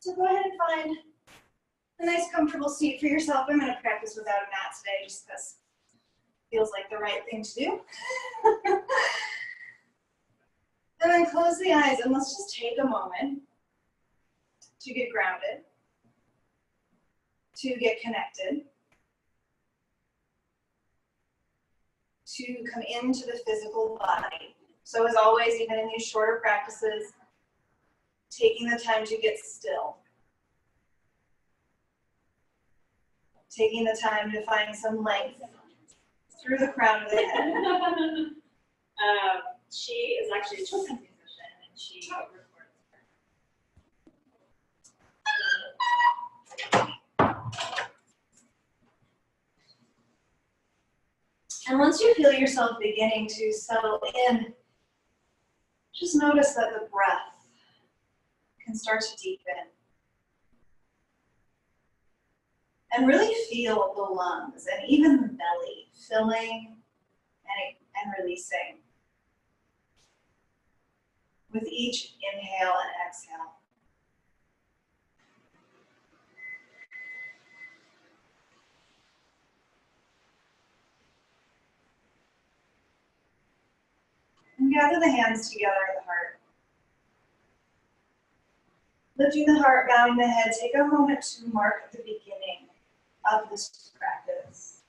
So go ahead and find a nice comfortable seat for yourself. I'm going to practice without a mat today just because it feels like the right thing to do. And then close the eyes and let's just take a moment to get grounded, to get connected, to come into the physical body. So as always, even in these shorter practices, taking the time to get still. Taking the time to find some length through the crown of the head. She is actually a children's musician, and she records her. And once you feel yourself beginning to settle in, just notice that the breath can start to deepen. And really feel the lungs and even the belly filling and releasing with each inhale and exhale. And gather the hands together at the heart. Lifting the heart, bowing the head, take a moment to mark the beginning of this practice.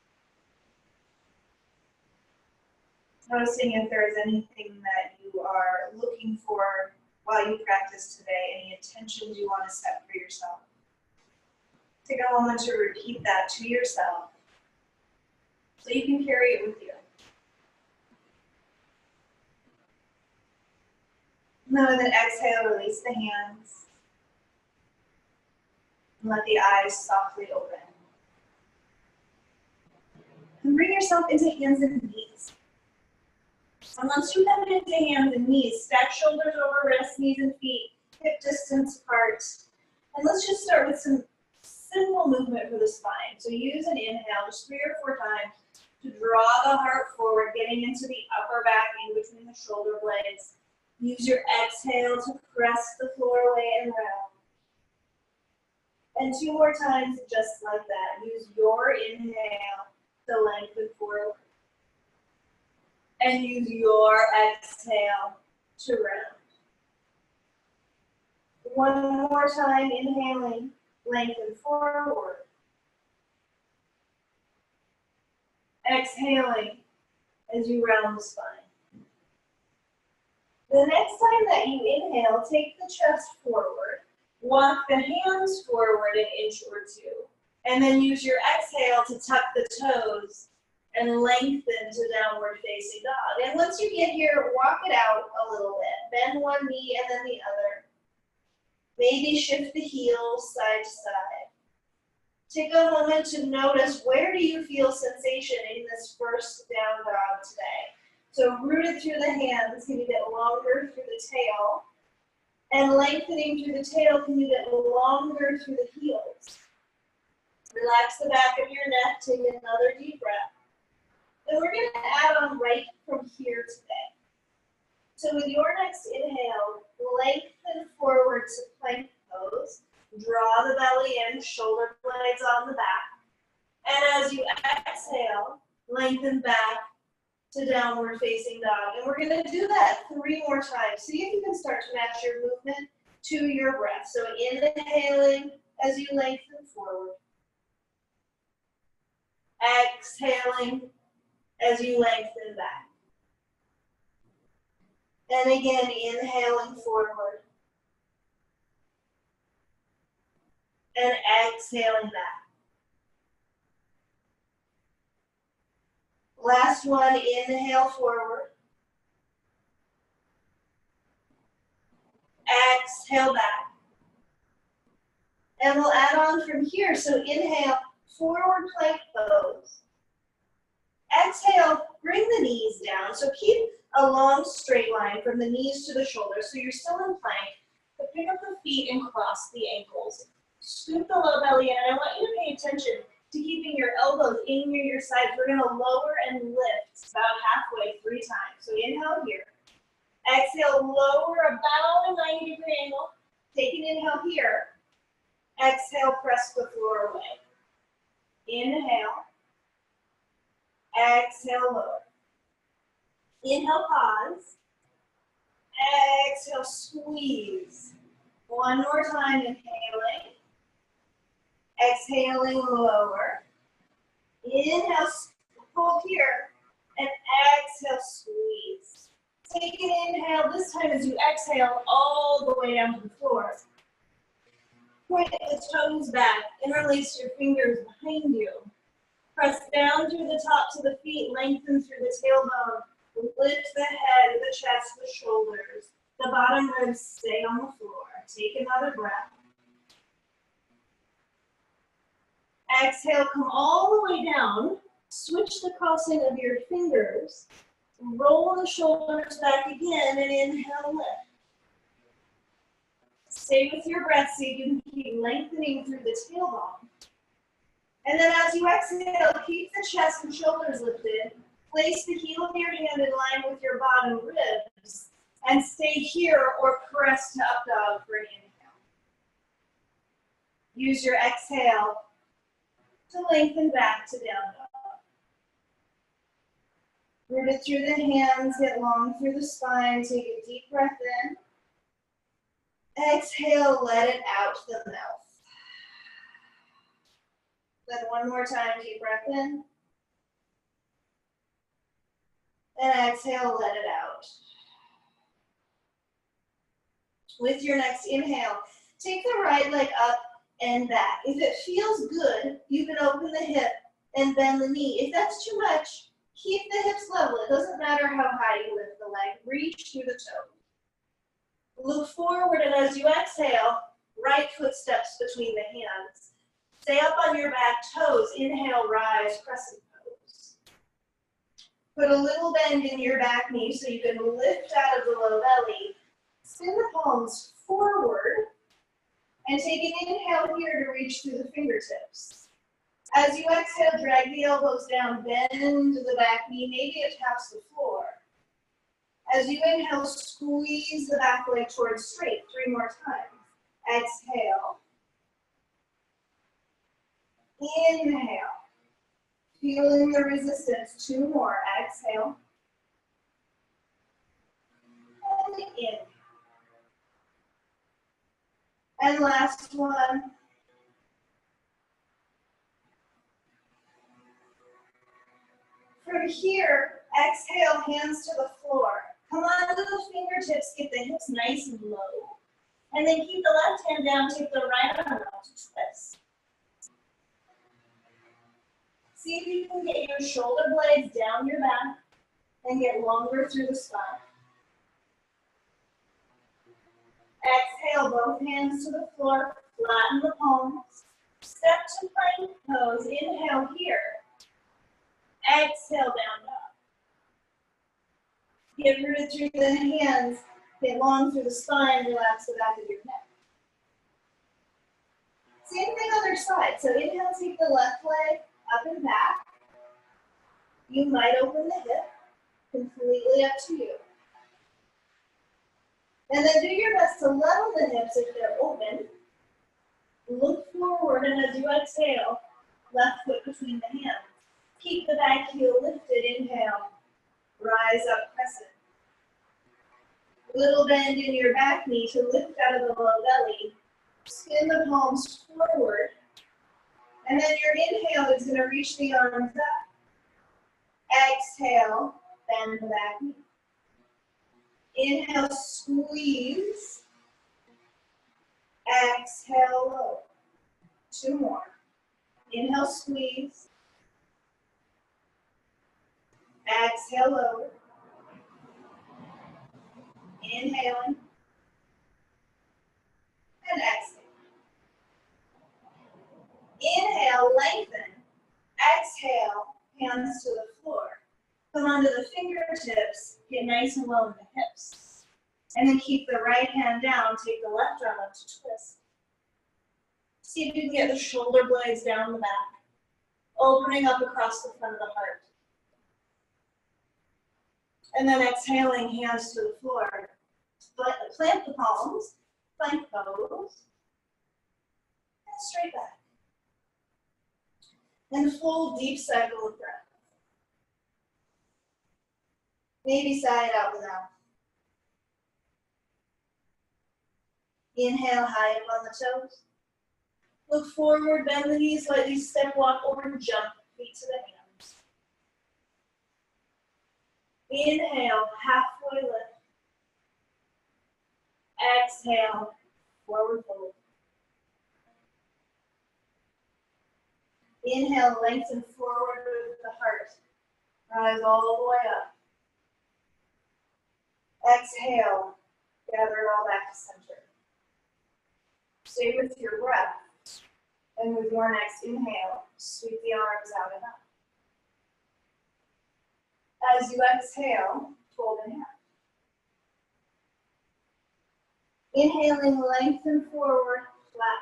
Noticing if there is anything that you are looking for while you practice today, any intentions you want to set for yourself. Take a moment to repeat that to yourself so you can carry it with you. And then with an exhale, release the hands. And let the eyes softly open. And bring yourself into hands and knees. And once you come into hands and knees, stack shoulders over wrists, knees and feet, hip distance apart. And let's just start with some simple movement for the spine. So use an inhale just 3 or 4 times to draw the heart forward, getting into the upper back in between the shoulder blades. Use your exhale to press the floor away and round. And 2 more times just like that. Use your inhale to lengthen forward. And use your exhale to round. 1 more time, inhaling, lengthen forward. Exhaling as you round the spine. The next time that you inhale, take the chest forward. Walk the hands forward an inch or 2. And then use your exhale to tuck the toes and lengthen to downward facing dog. And once you get here, walk it out a little bit. Bend one knee and then the other. Maybe shift the heels side to side. Take a moment to notice, where do you feel sensation in this first down dog today? So rooted through the hands, can you get longer through the tail? And lengthening through the tail, can you get longer through the heels? Relax the back of your neck, take another deep breath. And we're going to add on right from here today. So with your next inhale, lengthen forward to plank pose. Draw the belly in, shoulder blades on the back. And as you exhale, lengthen back to downward facing dog. And we're going to do that 3 more times. See if you can start to match your movement to your breath. So inhaling as you lengthen forward. Exhaling as you lengthen back. And again, inhaling forward. And exhaling back. Last one, inhale forward. Exhale back. And we'll add on from here. So inhale, forward plank pose. Exhale, bring the knees down. So keep a long straight line from the knees to the shoulders. So you're still in plank, but pick up the feet and cross the ankles. Scoop the low belly in, and I want you to pay attention to keeping your elbows in near your sides. We're going to lower and lift about halfway 3 times. So inhale here. Exhale, lower about a 90-degree angle. Take an inhale here. Exhale, press the floor away. Inhale. Exhale, lower. Inhale, pause. Exhale, squeeze. One more time, inhaling. Exhaling, lower. Inhale, hold here. And exhale, squeeze. Take an inhale. This time as you exhale all the way down to the floor. Point the toes back. Interlace your fingers behind you. Press down through the tops of the feet. Lengthen through the tailbone. Lift the head, the chest, the shoulders. The bottom ribs stay on the floor. Take another breath. Exhale, come all the way down. Switch the crossing of your fingers. Roll the shoulders back again and inhale, lift. Stay with your breath so you can keep lengthening through the tailbone. And then as you exhale, keep the chest and shoulders lifted. Place the heel of your hand in line with your bottom ribs. And stay here or press to up dog for an inhale. Use your exhale to lengthen back to down dog. Root it through the hands, get long through the spine. Take a deep breath in. Exhale, let it out the mouth. Then one more time, deep breath in. And exhale, let it out. With your next inhale, take the right leg up and back. If it feels good, you can open the hip and bend the knee. If that's too much, keep the hips level. It doesn't matter how high you lift the leg. Reach through the toes. Look forward, and as you exhale, right foot steps between the hands. Stay up on your back toes. Inhale, rise, crescent pose. Put a little bend in your back knee so you can lift out of the low belly. Spin the palms forward and take an inhale here to reach through the fingertips. As you exhale, drag the elbows down, bend the back knee, maybe it taps the floor. As you inhale, squeeze the back leg towards straight. 3 more times. Exhale. Inhale. Feeling the resistance. 2 more. Exhale. And in. And last one. From here, exhale, hands to the floor. Come on to the fingertips, get the hips nice and low. And then keep the left hand down, take the right arm out to twist. See if you can get your shoulder blades down your back and get longer through the spine. Exhale, both hands to the floor, flatten the palms. Step to plank pose, inhale here. Exhale, down dog. Get rooted through the hands, get long through the spine, relax the back of your neck. Same thing other side. So inhale, take the left leg up and back. You might open the hip, completely up to you. And then do your best to level the hips if they're open. Look forward, and as you exhale, left foot between the hands. Keep the back heel lifted, inhale. Rise up, crescent. Little bend in your back knee to lift out of the low belly. Spin the palms forward. And then your inhale is going to reach the arms up. Exhale, bend the back knee. Inhale, squeeze. Exhale, low. 2 more. Inhale, squeeze. Exhale, lower. Inhaling. And exhale. Inhale, lengthen. Exhale, hands to the floor. Come onto the fingertips, get nice and low in the hips. And then keep the right hand down, take the left arm up to twist. See if you can get the shoulder blades down the back, opening up across the front of the heart. And then exhaling, hands to the floor. Plant the palms, plank pose. straight back. And full deep cycle of breath. Maybe sigh it out without. Inhale high up on the toes. Look forward, bend the knees slightly, step, walk, or jump, feet to the hands. Inhale, halfway lift. Exhale, forward fold. Inhale, lengthen forward with the heart. Rise all the way up. Exhale, gather it all back to center. Stay with your breath. And with your next inhale, sweep the arms out and up. As you exhale, fold in half. Inhaling, lengthen forward, flat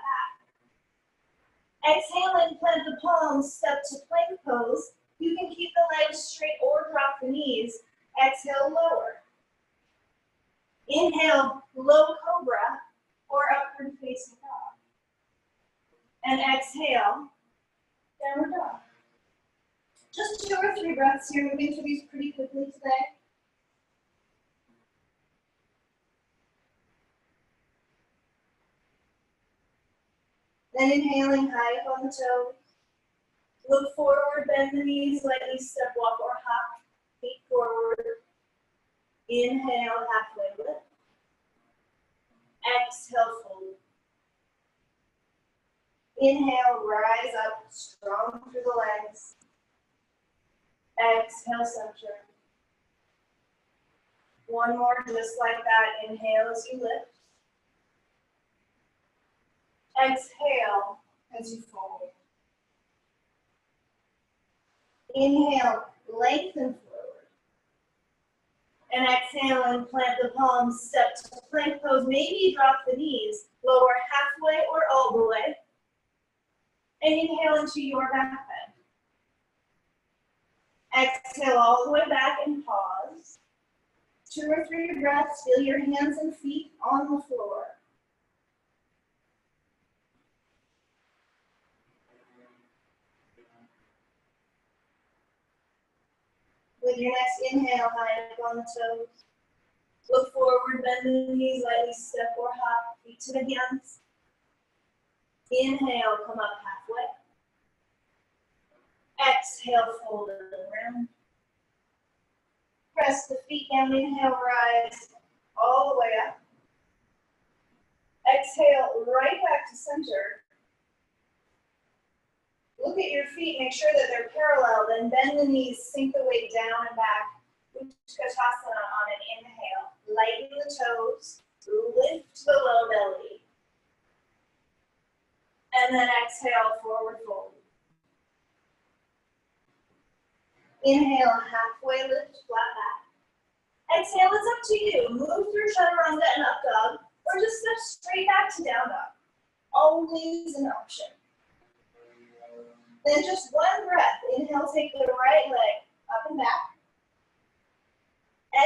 back. Exhaling, plant the palms, step to plank pose. You can keep the legs straight or drop the knees. Exhale, lower. Inhale, low cobra or upward facing dog. And exhale, downward dog. Just 2 or 3 breaths here, moving through these pretty quickly today. Then inhaling high up on the toes. Look forward, bend the knees, lightly step, walk, or hop. Feet forward. Inhale, halfway lift. Exhale, fold. Inhale, rise up, strong through the legs. Exhale, center. One more, just like that. Inhale as you lift. Exhale as you fold. Inhale, lengthen forward. And exhale and plant the palms, step to plank pose. Maybe drop the knees, lower halfway or all the way. And inhale into your back bend. Exhale all the way back and pause. 2 or 3 breaths, feel your hands and feet on the floor. With your next inhale, high up on the toes. Look forward, bend the knees, lightly step or hop, feet to the hands. Inhale, come up halfway. Exhale, fold it around. Press the feet down, inhale, rise all the way up. Exhale, right back to center. Look at your feet, make sure that they're parallel, then bend the knees, sink the weight down and back. Utkatasana on an inhale. Lighten the toes, lift the low belly. And then exhale, forward fold. Inhale, halfway lift, flat back. Exhale, it's up to you. Move through chaturanga and up dog, or just step straight back to down dog. Always an option. Then just one breath. Inhale, take the right leg up and back.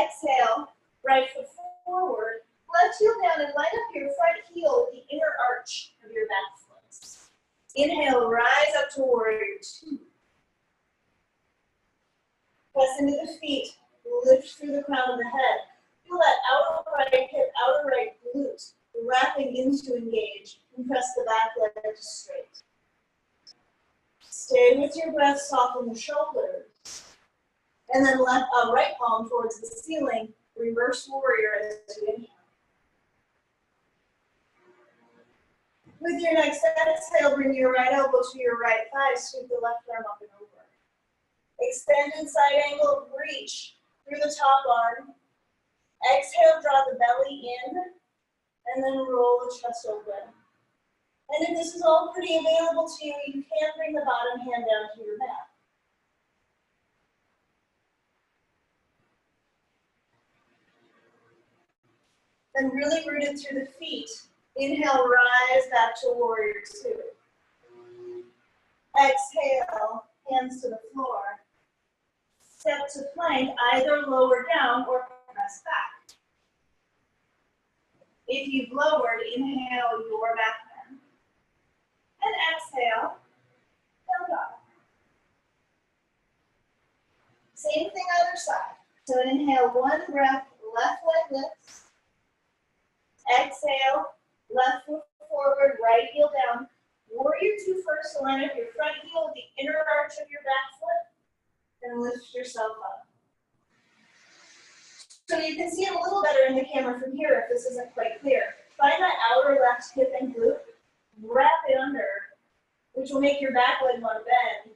Exhale, right foot forward. Left heel down and line up your front heel with the inner arch of your back foot. Inhale, rise up to warrior 2. Press into the feet, lift through the crown of the head. Feel that outer right hip, outer right glute, wrapping into engage, and press the back leg to straight. Stay with your breath, soften the shoulders. And then left right palm towards the ceiling, reverse warrior as you inhale. With your next exhale, bring your right elbow to your right thigh, sweep the left arm up and over. Extended side angle, reach through the top arm. Exhale, draw the belly in, and then roll the chest open. And if this is all pretty available to you, you can bring the bottom hand down to your mat. Then really rooted through the feet. Inhale, rise back to warrior 2. Exhale, hands to the floor. Step to plank, either lower down or press back. If you've lowered, inhale your back bend. then exhale, down dog. Same thing other side. So inhale, one breath, left leg lifts. Exhale, left foot forward, right heel down. Warrior two first, so line up your front heel with the inner arch of your back foot, and lift yourself up. So you can see it a little better in the camera from here if this isn't quite clear. Find that outer left hip and glute, wrap it under, which will make your back leg want to bend.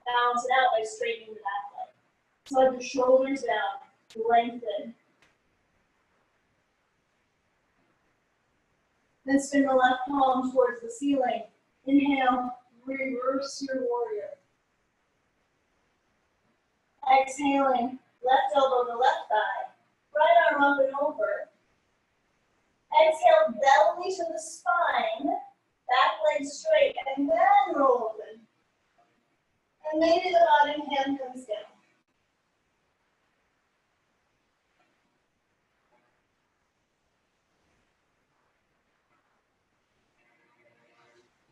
Balance it out by straightening the back leg. Slide your shoulders down, lengthen. Then spin the left palm towards the ceiling. Inhale, reverse your warrior. Exhaling, left elbow to left thigh. Right arm up and over. Exhale, belly to the spine. Back leg straight, and then roll open. And maybe the bottom hand comes down.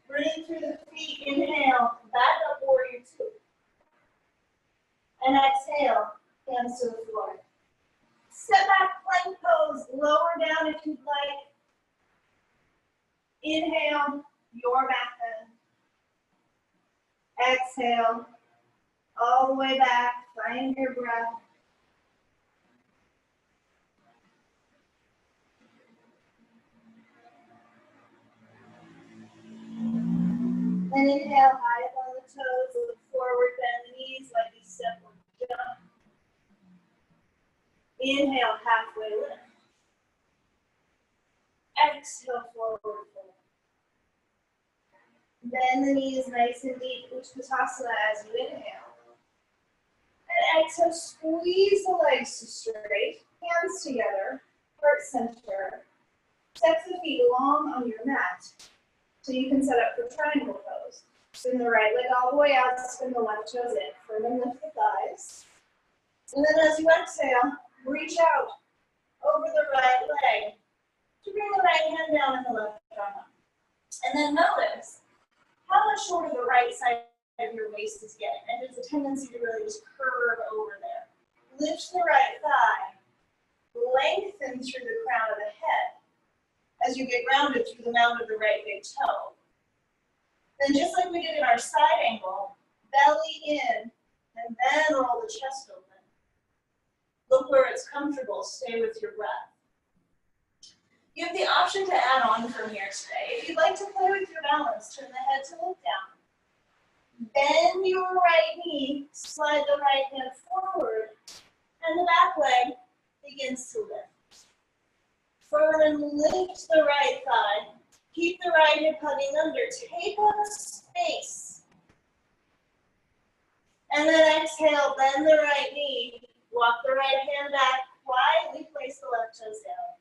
Breathe through the feet, inhale, back up warrior two. And exhale, hands to the floor. Step back, plank pose, lower down if you'd like. Inhale, your back bend. Exhale, all the way back, find your breath. Then inhale, high up on the toes, look forward, bend the knees, lightly step or jump. Inhale, halfway lift. Exhale, forward fold. Bend the knees nice and deep, Utkatasana as you inhale. And exhale, squeeze the legs to straight, hands together, heart center. Step the feet long on your mat. So you can set up for triangle pose. Spin the right leg all the way out, spin the left toes in. Firm and lift the thighs. And then as you exhale, reach out over the right leg to bring the right hand down and the left arm up. And then notice how much shorter the right side of your waist is getting. And there's a tendency to really just curve over there. Lift the right thigh. Lengthen through the crown of the head as you get rounded through the mound of the right big toe. Then just like we did in our side angle, belly in, and then roll the chest open. Look where it's comfortable, stay with your breath. You have the option to add on from here today. If you'd like to play with your balance, turn the head to look down. Bend your right knee, slide the right hand forward, and the back leg begins to lift. Firm and lift the right thigh. Keep the right hip hugging under. Take up space. And then exhale, bend the right knee. Walk the right hand back. Quietly place the left toes down.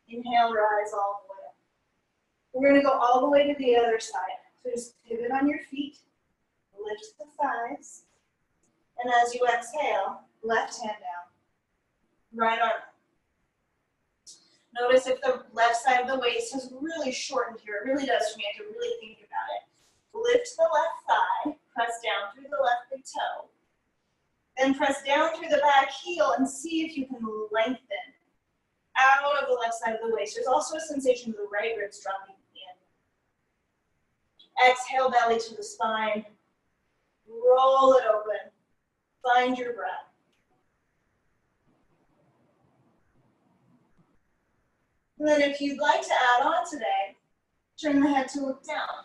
Inhale, rise all the way up. We're going to go all the way to the other side. So just pivot on your feet. Lift the thighs. And as you exhale, left hand down. Right arm up. Notice if the left side of the waist has really shortened here. It really does for me. I have to really think about it. Lift the left thigh. Press down through the left big toe. Then press down through the back heel and see if you can lengthen out of the left side of the waist. There's also a sensation of the right ribs dropping in. Exhale, belly to the spine. Roll it open. Find your breath. And then if you'd like to add on today, turn the head to look down.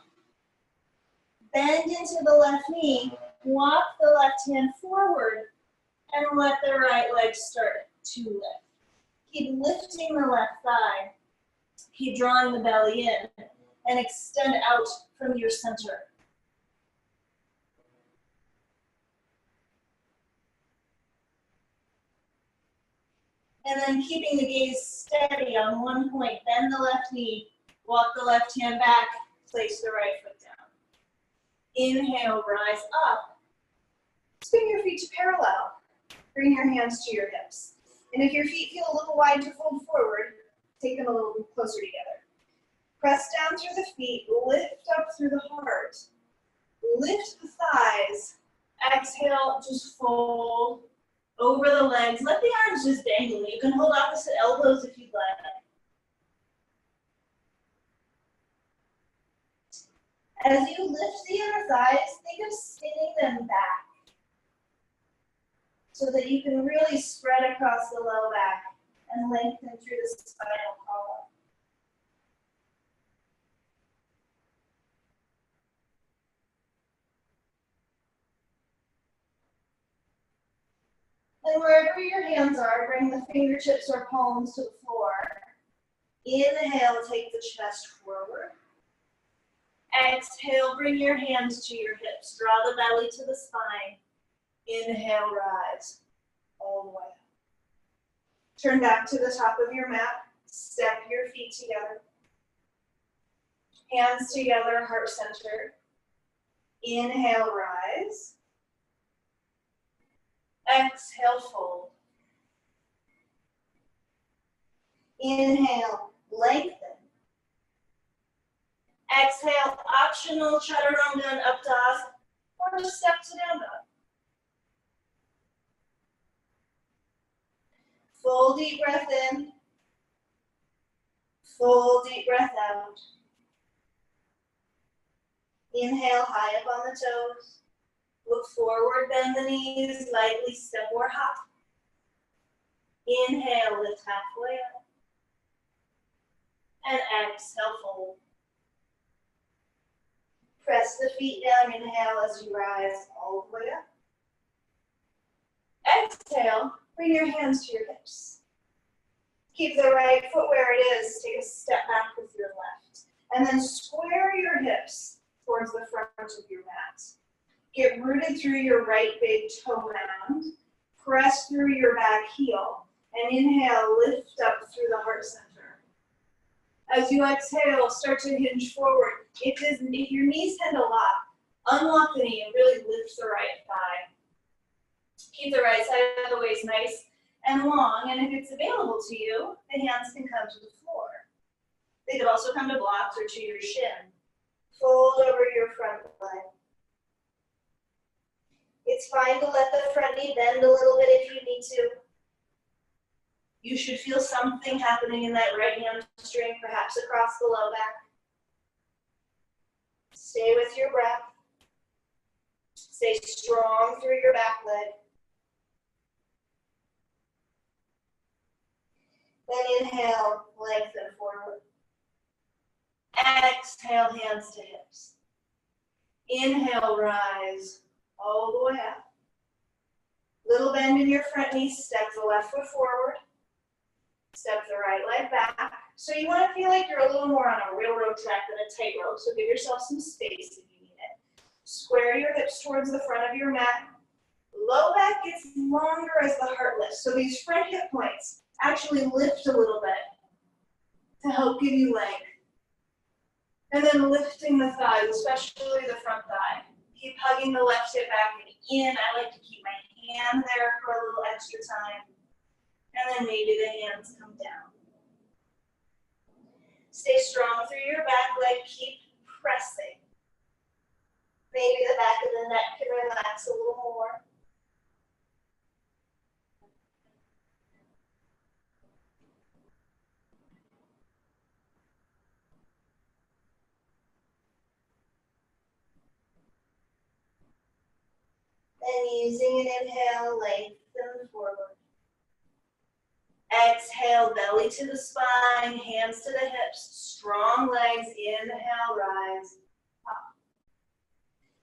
Bend into the left knee, walk the left hand forward, and let the right leg start to lift. Keep lifting the left thigh. Keep drawing the belly in, and extend out from your center. And then keeping the gaze steady on one point, bend the left knee, walk the left hand back, place the right foot down. Inhale, rise up. Spin your feet to parallel. Bring your hands to your hips. And if your feet feel a little wide to fold forward, take them a little closer together. Press down through the feet, lift up through the heart. Lift the thighs. Exhale, just fold over the legs. Let the arms just dangle. You can hold opposite elbows if you'd like. As you lift the inner thighs, think of spinning them back so that you can really spread across the low back and lengthen through the spinal column. And wherever your hands are, bring the fingertips or palms to the floor. Inhale, take the chest forward. Exhale, bring your hands to your hips. Draw the belly to the spine. Inhale, rise all the way up. Turn back to the top of your mat. Step your feet together. Hands together, heart center. Inhale, rise. Exhale, fold. Inhale, lengthen. Exhale, optional chaturanga and updas, or step to down dog. Full deep breath in. Full deep breath out. Inhale, high up on the toes. Look forward, bend the knees, lightly step or hop. Inhale, lift halfway up. And exhale, fold. Press the feet down, inhale as you rise all the way up. Exhale, bring your hands to your hips. Keep the right foot where it is. Take a step back with your left. And then square your hips towards the front of your mat. Get rooted through your right big toe mound. Press through your back heel. And inhale, lift up through the heart center. As you exhale, start to hinge forward. If your knees tend to lock, unlock the knee and really lift the right thigh. Keep the right side of the waist nice and long, and if it's available to you, the hands can come to the floor. They could also come to blocks or to your shin. Fold over your front leg. It's fine to let the front knee bend a little bit if you need to. You should feel something happening in that right hamstring, perhaps across the low back. Stay with your breath. Stay strong through your back leg. Then inhale, lengthen forward. Exhale, hands to hips. Inhale, rise all the way up. Little bend in your front knee, step the left foot forward. Step the right leg back. So you want to feel like you're a little more on a railroad track than a tightrope, so give yourself some space if you need it. Square your hips towards the front of your mat. Low back gets longer as the heart lifts, so these front hip points actually lift a little bit to help give you length. And then lifting the thighs, especially the front thigh. Keep hugging the left hip back and in. I like to keep my hand there for a little extra time. And then maybe the hands come down. Stay strong through your back leg. Keep pressing. Maybe the back of the neck can relax a little more. Then using an inhale, lengthen forward. Exhale, belly to the spine, hands to the hips, strong legs, inhale, rise up.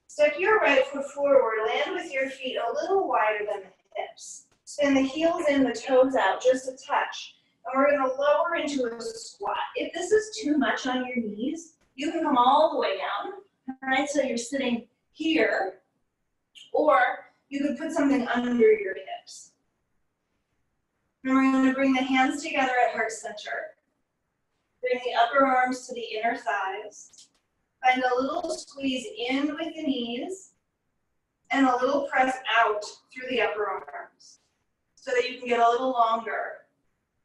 Step your right foot forward, land with your feet a little wider than the hips. Spin the heels in, the toes out, just a touch. And we're gonna lower into a squat. If this is too much on your knees, you can come all the way down, right? So you're sitting here, or you could put something under your hips. And we're going to bring the hands together at heart center. Bring the upper arms to the inner thighs. Find a little squeeze in with the knees and a little press out through the upper arms so that you can get a little longer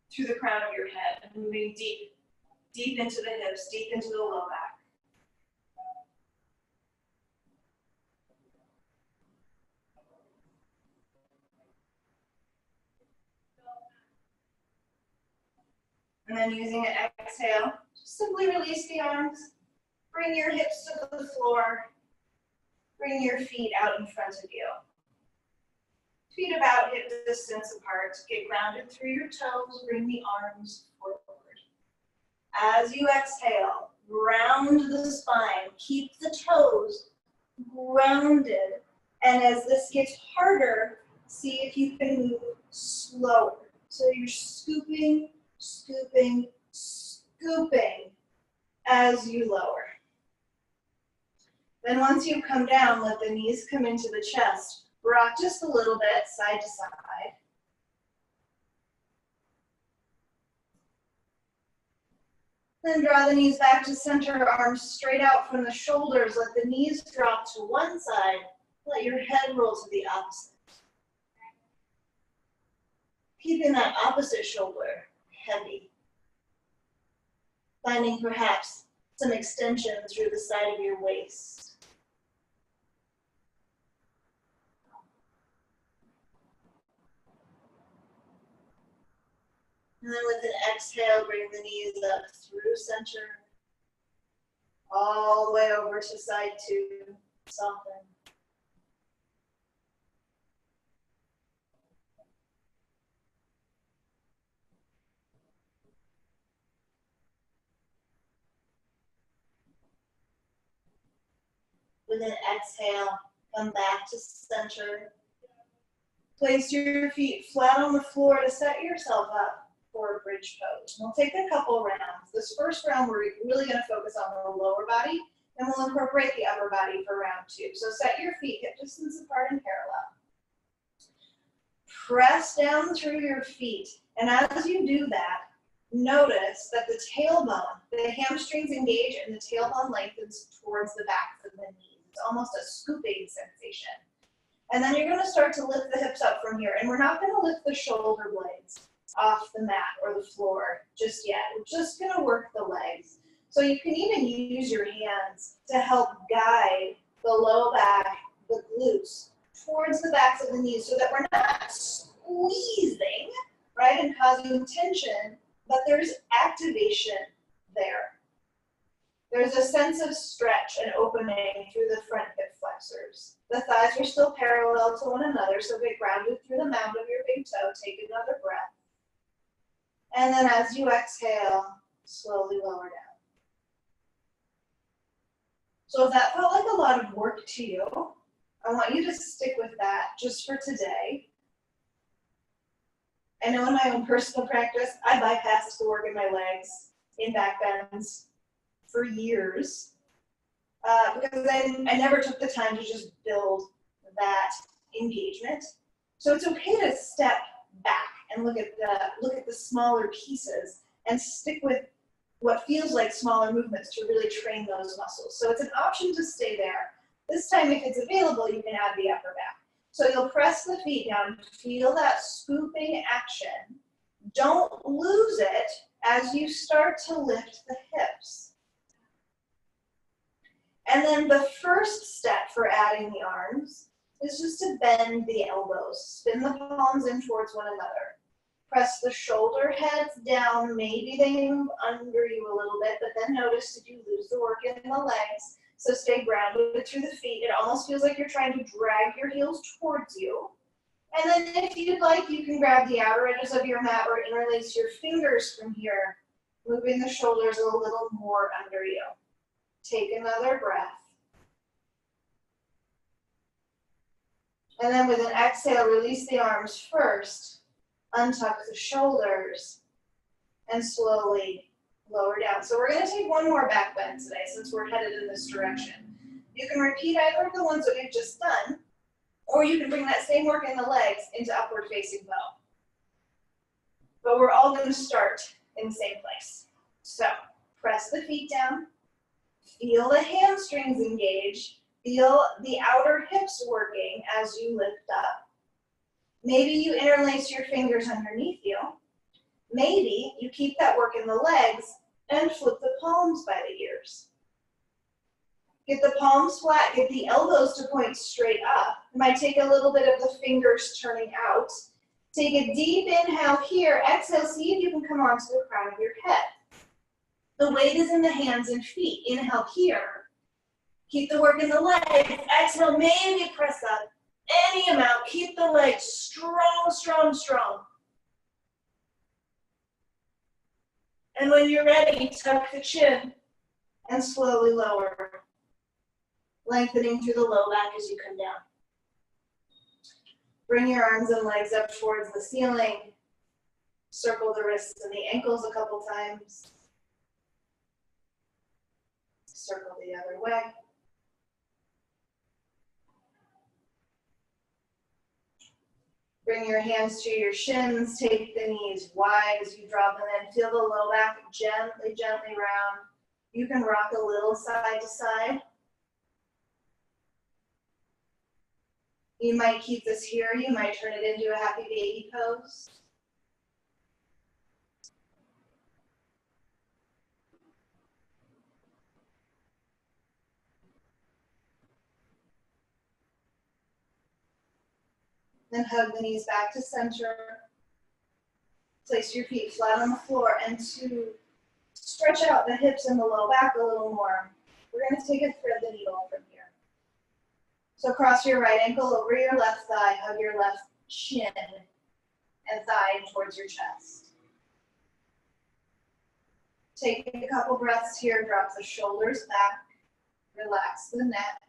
through the crown of your head, moving deep Deep into the hips, deep into the low back. And then using an exhale, just simply release the arms. Bring your hips to the floor. Bring your feet out in front of you. Feet about hip distance apart. Get grounded through your toes. Bring the arms forward. As you exhale, round the spine. Keep the toes grounded. And as this gets harder, see if you can move slower. So you're scooping, scooping, scooping as you lower. Then once you come down, let the knees come into the chest. Rock just a little bit, side to side. Then draw the knees back to center, arms straight out from the shoulders. Let the knees drop to one side. Let your head roll to the opposite. Keeping that opposite shoulder heavy. Finding perhaps some extension through the side of your waist. And then with an exhale, bring the knees up through center, all the way over to side two, soften. With an exhale, come back to center. Place your feet flat on the floor to set yourself up for a bridge pose. We'll take a couple rounds. This first round, we're really going to focus on the lower body, and we'll incorporate the upper body for round two. So set your feet hip distance apart and parallel. Press down through your feet, and as you do that, notice that the tailbone, the hamstrings engage and the tailbone lengthens towards the backs of the knees. It's almost a scooping sensation. And then you're going to start to lift the hips up from here, and we're not going to lift the shoulder blades off the mat or the floor just yet. We're just going to work the legs. So you can even use your hands to help guide the low back, the glutes, towards the backs of the knees so that we're not squeezing, right, and causing tension, but there's activation there. There's a sense of stretch and opening through the front hip flexors. The thighs are still parallel to one another, so get grounded through the mound of your big toe. Take another breath. And then as you exhale, slowly lower down. So if that felt like a lot of work to you, I want you to stick with that just for today. I know in my own personal practice, I bypassed the work in my legs in back bends for years because I never took the time to just build that engagement. So it's okay to step back and look at the smaller pieces and stick with what feels like smaller movements to really train those muscles. So it's an option to stay there. This time, if it's available, you can add the upper back. So you'll press the feet down, feel that scooping action. Don't lose it as you start to lift the hips. And then the first step for adding the arms is just to bend the elbows. Spin the palms in towards one another. Press the shoulder heads down. Maybe they move under you a little bit, but then notice did you lose the work in the legs? So stay grounded through the feet. It almost feels like you're trying to drag your heels towards you. And then if you'd like, you can grab the outer edges of your mat or interlace your fingers from here, moving the shoulders a little more under you. Take another breath. And then with an exhale, release the arms first, untuck the shoulders, and slowly lower down. So we're going to take one more back bend today since we're headed in this direction. You can repeat either of the ones that we've just done, or you can bring that same work in the legs into upward facing bow. But we're all going to start in the same place. So press the feet down, feel the hamstrings engage, feel the outer hips working as you lift up. Maybe you interlace your fingers underneath you. Maybe you keep that work in the legs and flip the palms by the ears. Get the palms flat, get the elbows to point straight up. You might take a little bit of the fingers turning out. Take a deep inhale here. Exhale, see if you can come onto the crown of your head. The weight is in the hands and feet. Inhale here. Keep the work in the legs. Exhale, maybe press up. Any amount. Keep the legs strong, strong, strong. And when you're ready, tuck the chin and slowly lower. Lengthening through the low back as you come down. Bring your arms and legs up towards the ceiling. Circle the wrists and the ankles a couple times. Circle the other way. Bring your hands to your shins. Take the knees wide as you drop them in. Feel the low back gently, gently round. You can rock a little side to side. You might keep this here. You might turn it into a happy baby pose. Then hug the knees back to center. Place your feet flat on the floor, and to stretch out the hips and the low back a little more, we're going to take a thread the needle from here. So cross your right ankle over your left thigh, hug your left shin and thigh towards your chest. Take a couple breaths here, drop the shoulders back, relax the neck.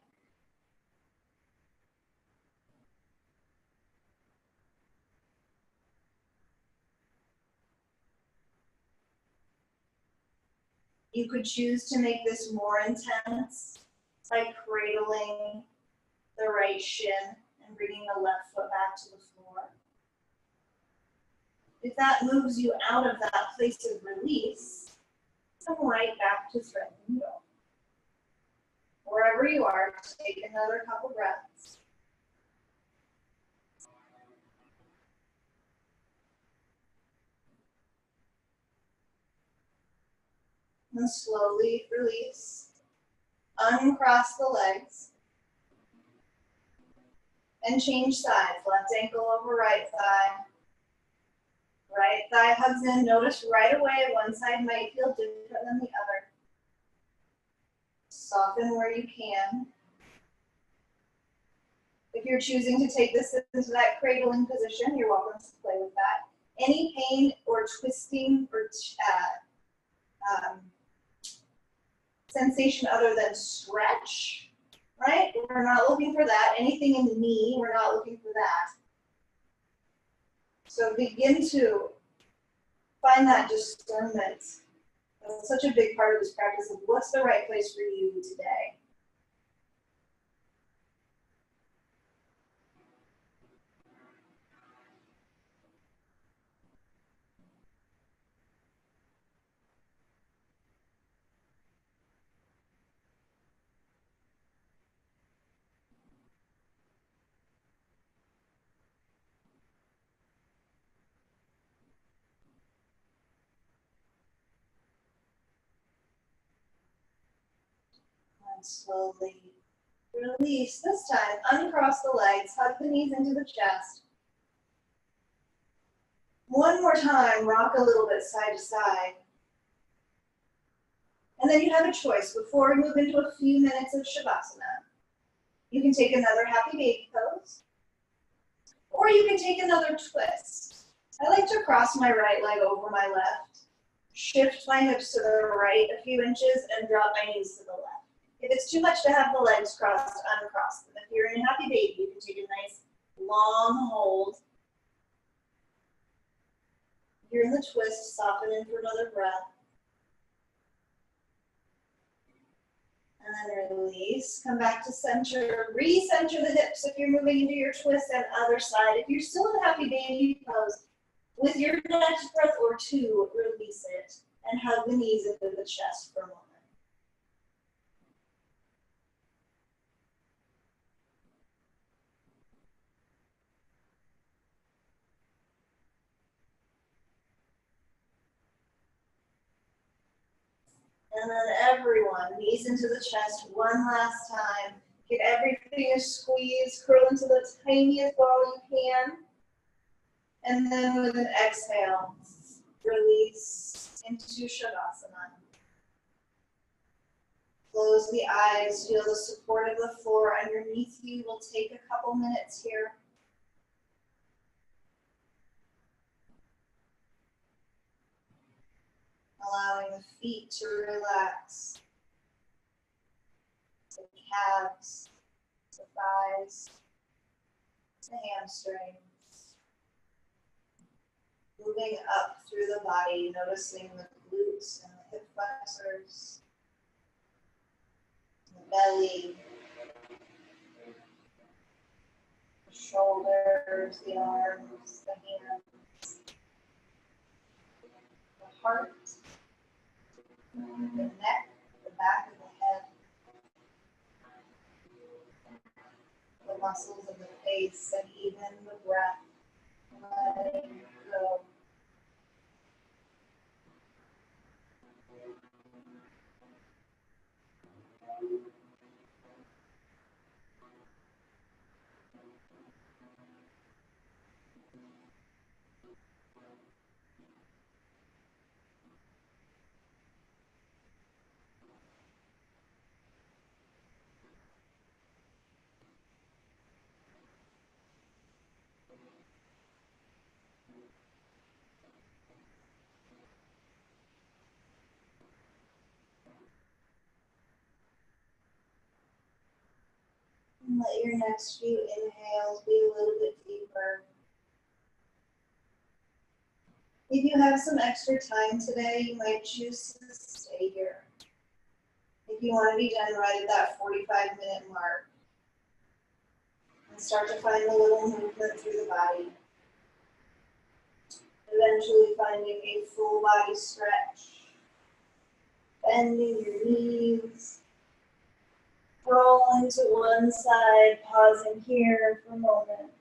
You could choose to make this more intense by cradling the right shin and bringing the left foot back to the floor. If that moves you out of that place of release, come right back to thread the needle. Wherever you are, take another couple breaths. And slowly release. Uncross the legs. And change sides. Left ankle over right thigh. Right thigh hugs in. Notice right away one side might feel different than the other. Soften where you can. If you're choosing to take this into that cradling position, you're welcome to play with that. Any pain or twisting or sensation other than stretch, right? We're not looking for that. Anything in the knee, we're not looking for that. So begin to find that discernment. That's such a big part of this practice of what's the right place for you today. And slowly release. This time, uncross the legs, hug the knees into the chest. One more time, rock a little bit side to side. And then you have a choice. Before we move into a few minutes of Shavasana, you can take another happy baby pose, or you can take another twist. I like to cross my right leg over my left, shift my hips to the right a few inches, and drop my knees to the left. If it's too much to have the legs crossed, uncross them. If you're in a happy baby, you can take a nice long hold. If you're in the twist, soften in for another breath. And then release, come back to center, recenter the hips if you're moving into your twist, and other side. If you're still in happy baby pose, with your next breath or two, release it and hug the knees into the chest for a moment. And then everyone, knees into the chest one last time. Get everything squeezed, curl into the tiniest ball you can. And then with an exhale, release into Shavasana. Close the eyes, feel the support of the floor underneath you. We'll take a couple minutes here. Allowing the feet to relax. The calves, the thighs, the hamstrings. Moving up through the body, noticing the glutes and the hip flexors, the belly, the shoulders, the arms, the hands, the heart, the neck, the back of the head, the muscles of the face, and even the breath. Letting go. And let your next few inhales be a little bit deeper. If you have some extra time today, you might choose to stay here. If you want to be done right at that 45-minute mark, and start to find a little movement through the body. Eventually finding a full body stretch. Bending your knees. Rolling to one side, pausing here for a moment.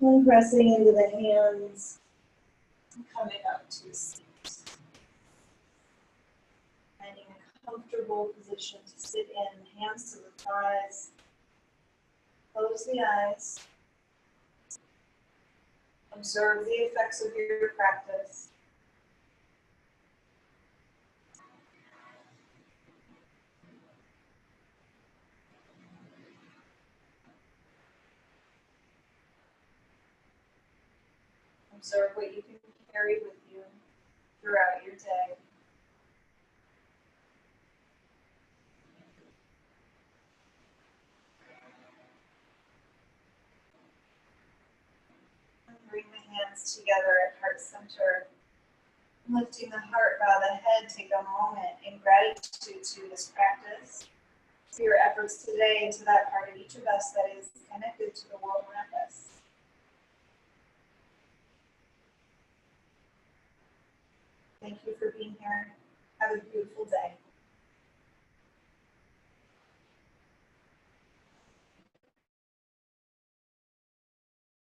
And pressing into the hands, and coming up to a seat. Finding a comfortable position to sit in, hands to the thighs. Close the eyes. Observe the effects of your practice. Observe what you can carry with you throughout your day. And bring the hands together at heart center. Lifting the heart, bow the head, take a moment in gratitude to this practice, to your efforts today, and to that part of each of us that is connected to the world around us. Thank you for being here. Have a beautiful day.